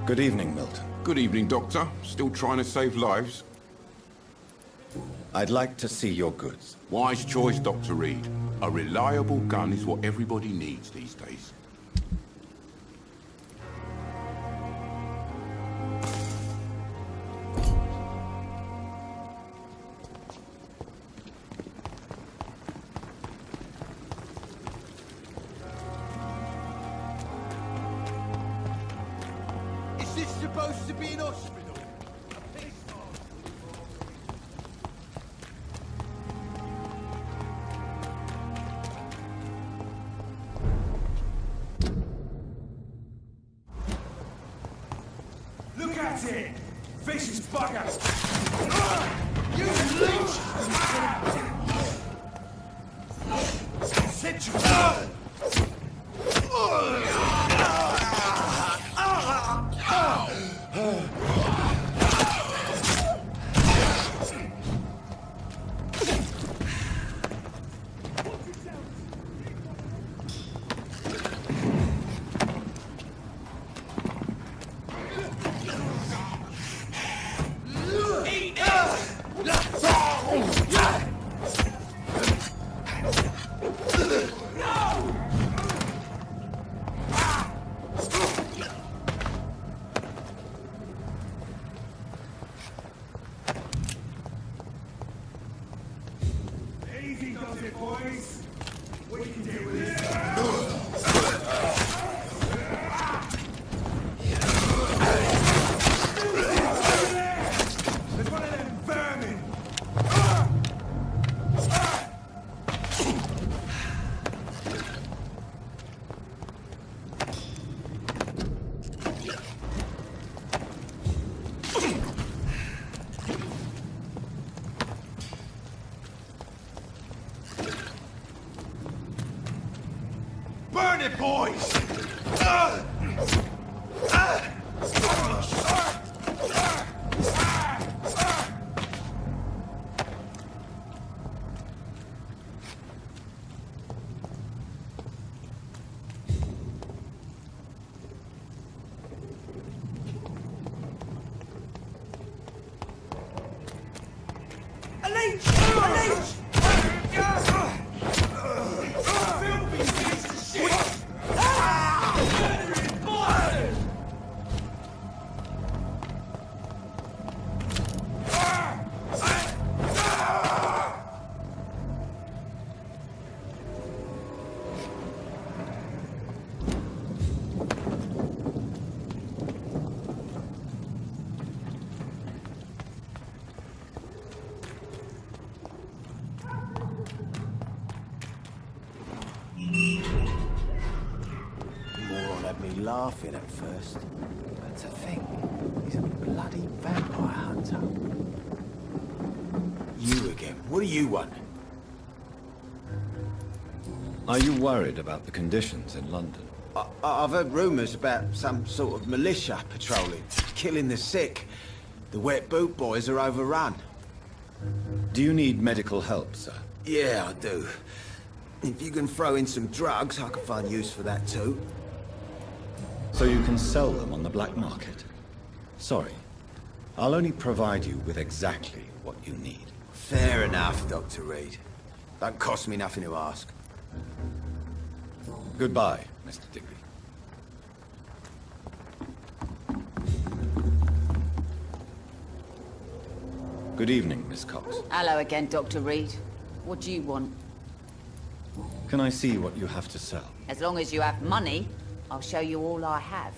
Good evening, Milton. Good evening, Doctor. Still trying to save lives? I'd like to see your goods. Wise choice, Dr. Reed. A reliable gun is what everybody needs these days. Is this supposed to be an hospital? Look at it! Vicious bugger! You leech! Central! Easy does it, boys. We can deal with this. There's one of them vermin. Burn it, boys! A leech! A leech! Filthy piece of shit! Murdering bastards! Moron had me laughing at first. But to think, he's a bloody vampire hunter. You again. What do you want? Are you worried about the conditions in London? I've heard rumours about some sort of militia patrolling, killing the sick. The wet boot boys are overrun. Do you need medical help, sir? Yeah, I do. If you can throw in some drugs, I can find use for that too. So you can sell them on the black market? Sorry. I'll only provide you with exactly what you need. Fair enough, Dr. Reed. Don't cost me nothing to ask. Goodbye, Mr. Digby. Good evening, Miss Cox. Hello again, Dr. Reed. What do you want? Can I see what you have to sell? As long as you have money, I'll show you all I have.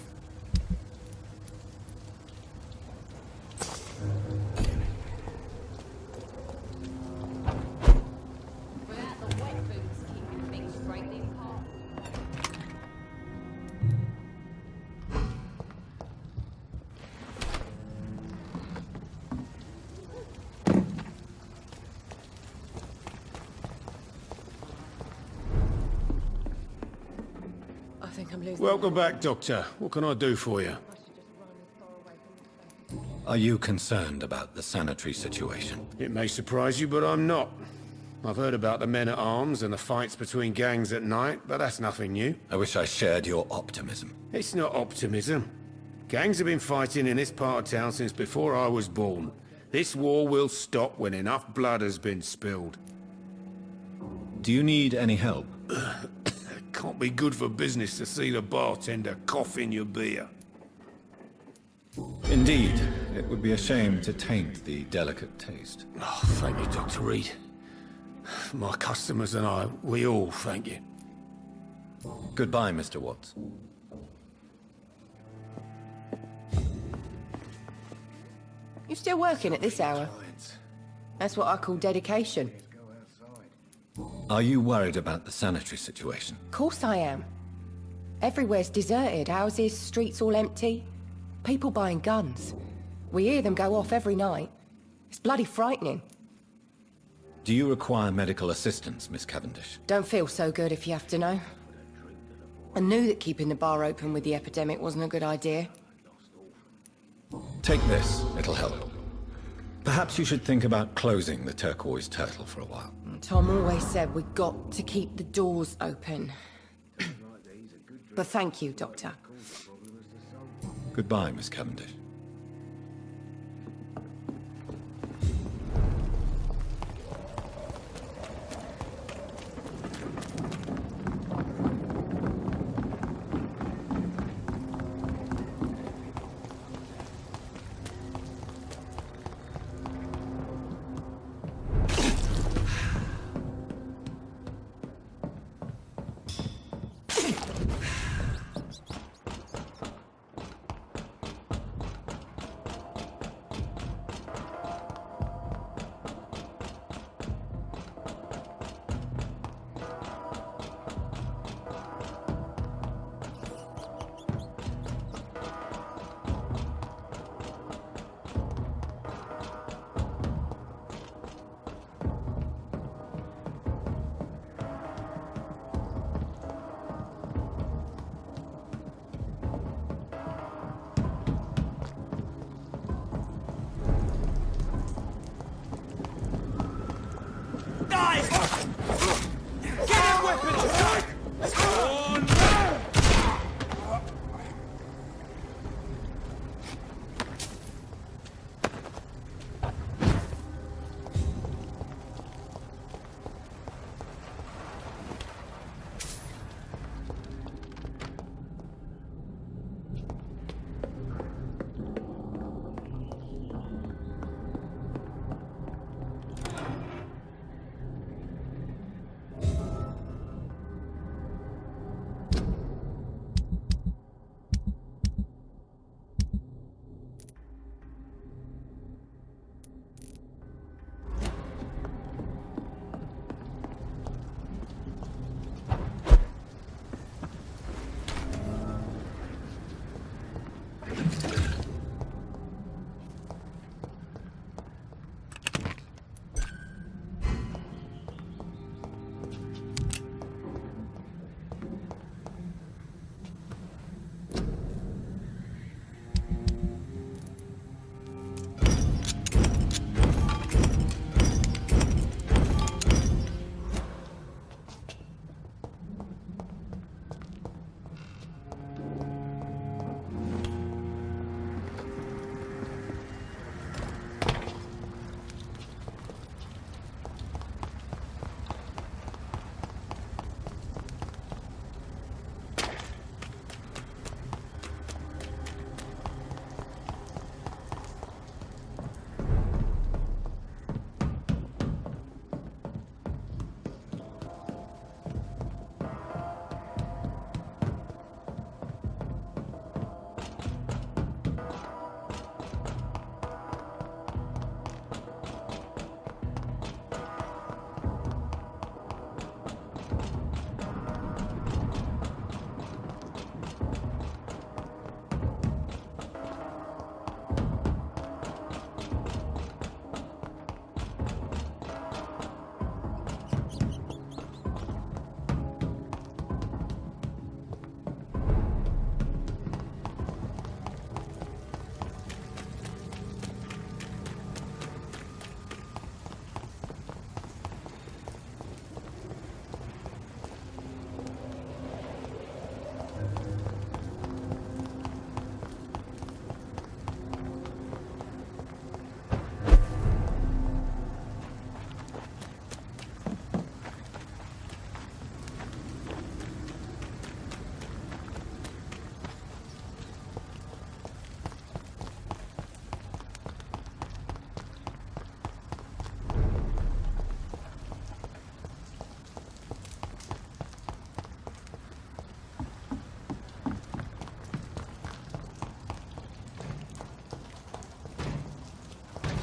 Without the wet boots keeping things straight in park. Welcome back, Doctor. What can I do for you? Are you concerned about the sanitary situation? It may surprise you, but I'm not. I've heard about the men-at-arms and the fights between gangs at night, but that's nothing new. I wish I shared your optimism. It's not optimism. Gangs have been fighting in this part of town since before I was born. This war will stop when enough blood has been spilled. Do you need any help? It can't be good for business to see the bartender cough in your beer. Indeed. It would be a shame to taint the delicate taste. Oh, thank you, Dr. Reed. My customers and I, we all thank you. Goodbye, Mr. Watts. You still working at this hour? That's what I call dedication. Are you worried about the sanitary situation? Of course I am. Everywhere's deserted, houses, streets all empty. People buying guns. We hear them go off every night. It's bloody frightening. Do you require medical assistance, Miss Cavendish? Don't feel so good if you have to know. I knew that keeping the bar open with the epidemic wasn't a good idea. Take this, it'll help. Perhaps you should think about closing the Turquoise Turtle for a while. Tom always said we got to keep the doors open. But thank you, Doctor. Goodbye, Miss Cavendish.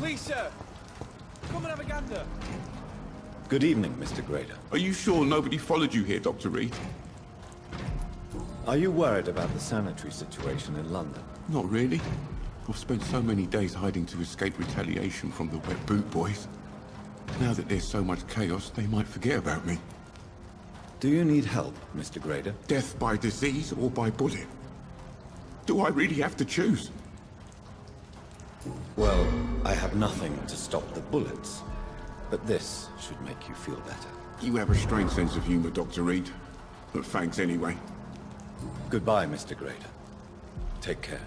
Please, sir. Come and have a gander. Good evening, Mr. Grader. Are you sure nobody followed you here, Dr. Reed? Are you worried about the sanitary situation in London? Not really. I've spent so many days hiding to escape retaliation from the Wet Boot Boys. Now that there's so much chaos, they might forget about me. Do you need help, Mr. Grader? Death by disease or by bullet? Do I really have to choose? Well, I have nothing to stop the bullets, but this should make you feel better. You have a strange sense of humor, Dr. Reed. But thanks anyway. Goodbye, Mr. Grader. Take care.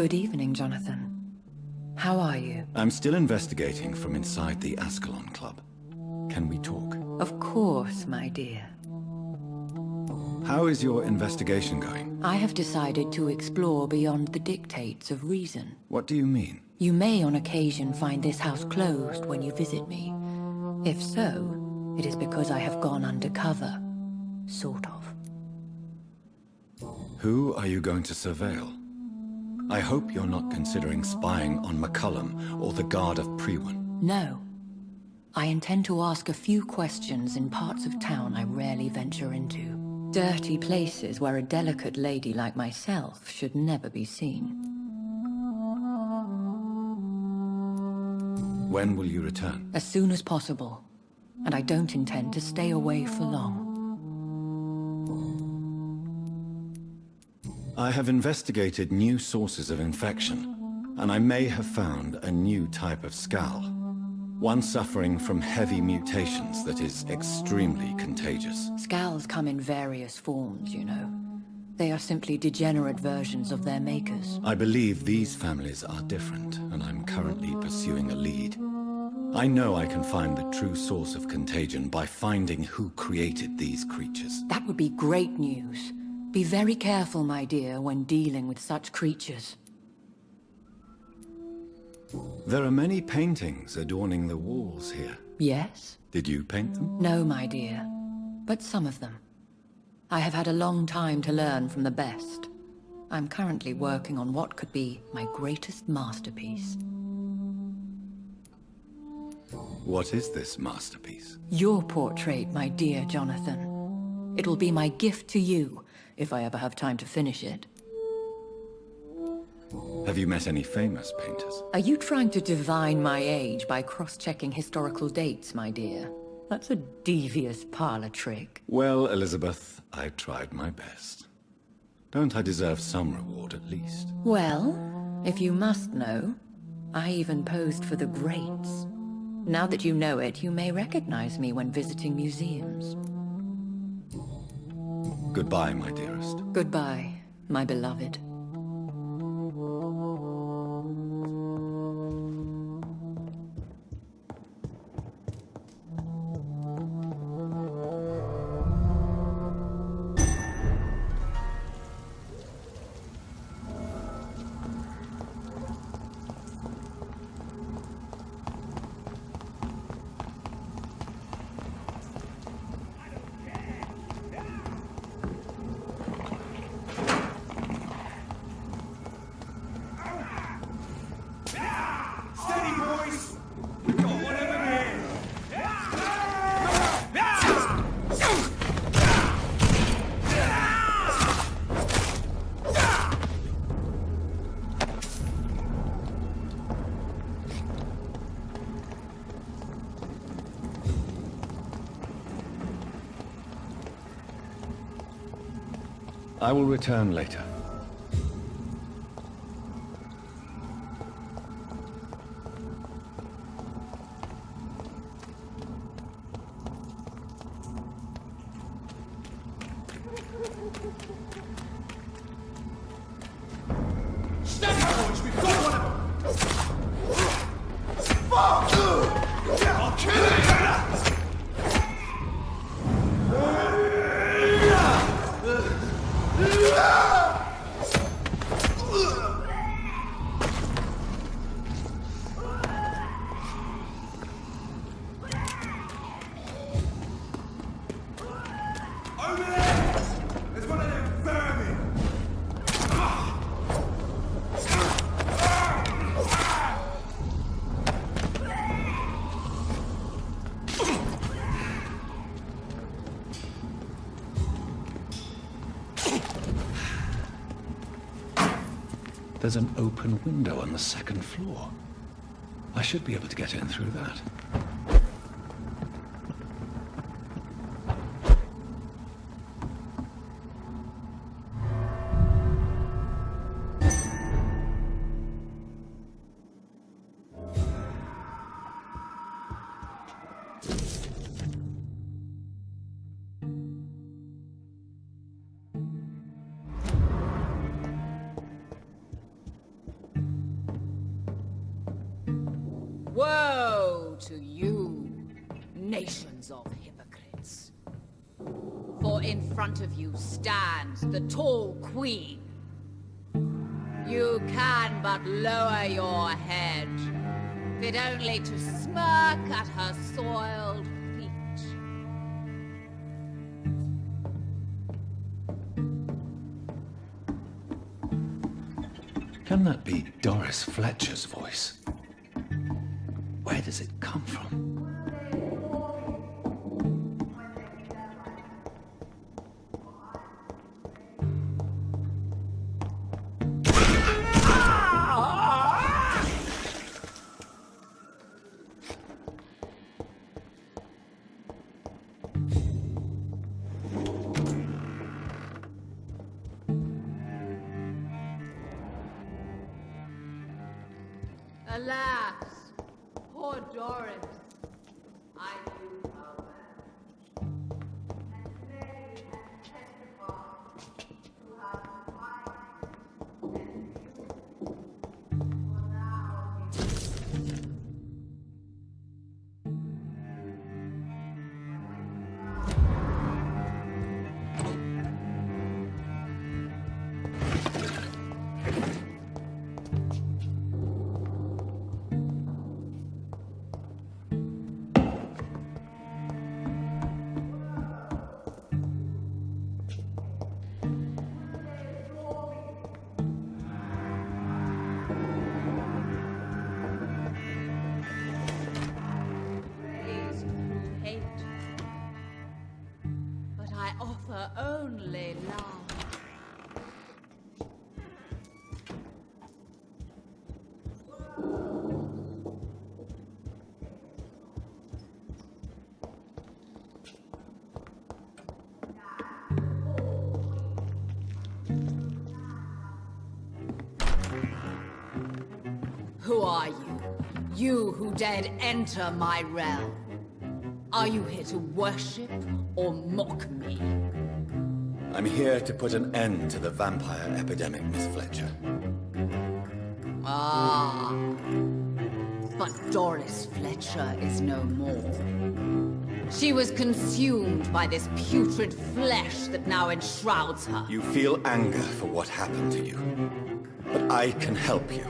Good evening, Jonathan. How are you? I'm still investigating from inside the Ascalon Club. Can we talk? Of course, my dear. How is your investigation going? I have decided to explore beyond the dictates of reason. What do you mean? You may on occasion find this house closed when you visit me. If so, it is because I have gone undercover. Sort of. Who are you going to surveil? I hope you're not considering spying on McCullum or the Guard of Prewen. No. I intend to ask a few questions in parts of town I rarely venture into. Dirty places where a delicate lady like myself should never be seen. When will you return? As soon as possible. And I don't intend to stay away for long. I have investigated new sources of infection, and I may have found a new type of skull. One suffering from heavy mutations that is extremely contagious. Scals come in various forms, you know. They are simply degenerate versions of their makers. I believe these families are different, and I'm currently pursuing a lead. I know I can find the true source of contagion by finding who created these creatures. That would be great news. Be very careful, my dear, when dealing with such creatures. There are many paintings adorning the walls here. Yes? Did you paint them? No, my dear. But some of them. I have had a long time to learn from the best. I'm currently working on what could be my greatest masterpiece. What is this masterpiece? Your portrait, my dear Jonathan. It will be my gift to you, if I ever have time to finish it. Have you met any famous painters? Are you trying to divine my age by cross-checking historical dates, my dear? That's a devious parlor trick. Well, Elizabeth, I tried my best. Don't I deserve some reward at least? Well, if you must know, I even posed for the greats. Now that you know it, you may recognize me when visiting museums. Goodbye, my dearest. Goodbye, my beloved. I will return later. There's an open window on the second floor. I should be able to get in through that. Woe to you, nations of hypocrites. for in front of you stands the tall queen. You can but lower your head, fit only to smirk at her soiled feet. Can that be Doris Fletcher's voice? Where does it come from? Alas, poor Doris. I knew her well. And many had testified to her refinement and beauty. For now raised through hate. But I offer only love. Who are you? You who dared enter my realm. Are you here to worship or mock me? I'm here to put an end to the vampire epidemic, Miss Fletcher. Ah. But Doris Fletcher is no more. She was consumed by this putrid flesh that now enshrouds her. You feel anger for what happened to you. But I can help you.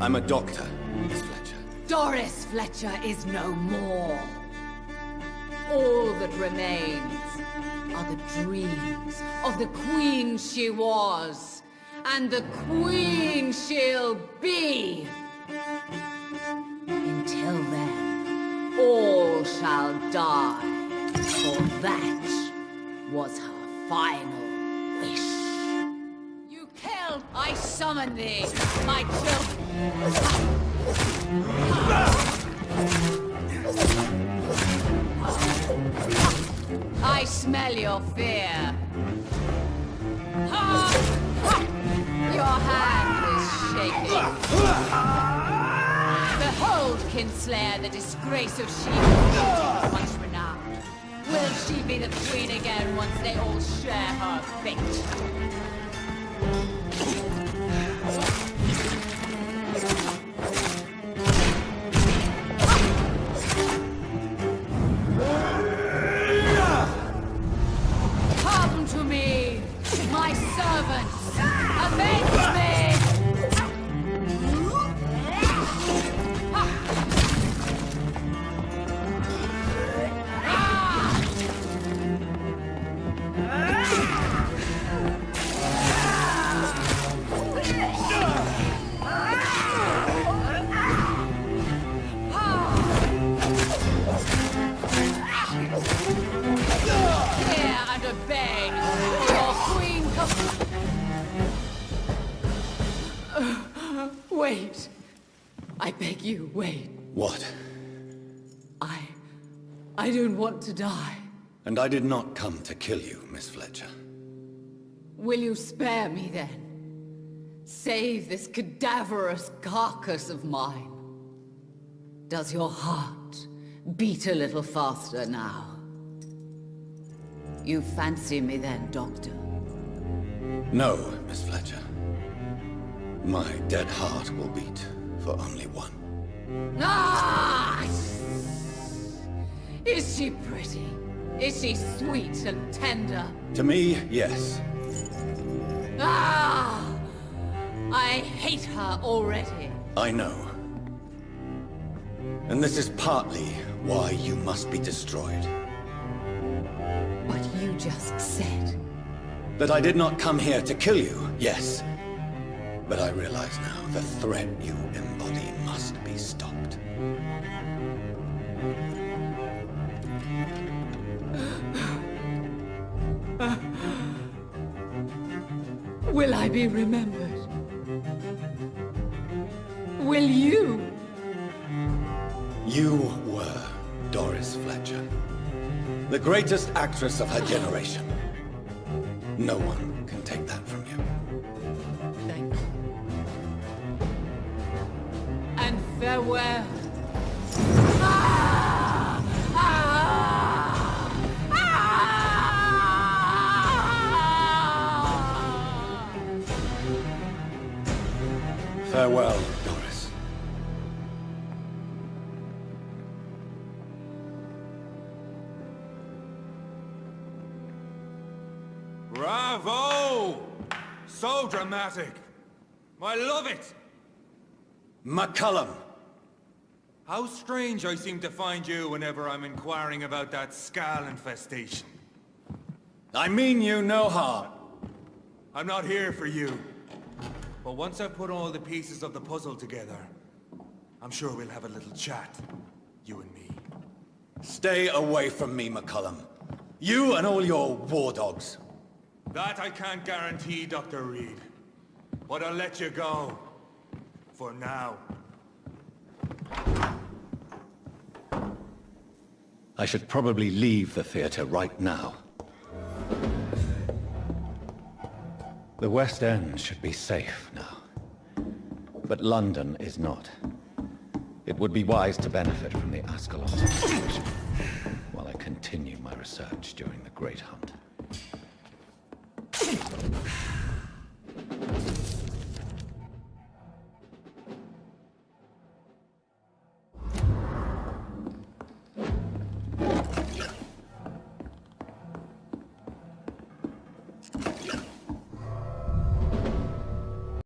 I'm a doctor, Miss Fletcher. Doris Fletcher is no more. All that remains are the dreams of the queen she was, and the queen she'll be. Until then, all shall die, for that was her final wish. You killed, I summon thee, my children. I smell your fear. Your hand is shaking. Behold, Kinslayer, the disgrace of she once renowned. Will she be the queen again once they all share her fate? Come to me, my servants! Avenge me! Hear and obey, or your queen Wait. I beg you, wait. What? I don't want to die. And I did not come to kill you, Miss Fletcher. Will you spare me then? Save this cadaverous carcass of mine. Does your heart beat a little faster now? You fancy me then, Doctor? No, Miss Fletcher. My dead heart will beat for only one. Ah! Is she pretty? Is she sweet and tender? To me, yes. Ah! I hate her already. I know. And this is partly why you must be destroyed. What you just said. That I did not come here to kill you, yes. But I realize now the threat you embody must be stopped. Will I be remembered? Will you? You were Doris Fletcher. The greatest actress of her generation. No one can take that from you. Thank you. And farewell. Ah! Ah! Ah! Farewell, Doris. Bravo! So dramatic. I love it. McCullum! How strange I seem to find you whenever I'm inquiring about that Skal infestation. I mean you no harm. I'm not here for you. But once I've put all the pieces of the puzzle together, I'm sure we'll have a little chat, you and me. Stay away from me, McCullum. You and all your war dogs. That I can't guarantee, Dr. Reed. But I'll let you go. For now. I should probably leave the theater right now. The West End should be safe now. But London is not. It would be wise to benefit from the Ascalon situation while I continue my research during the Great Hunt.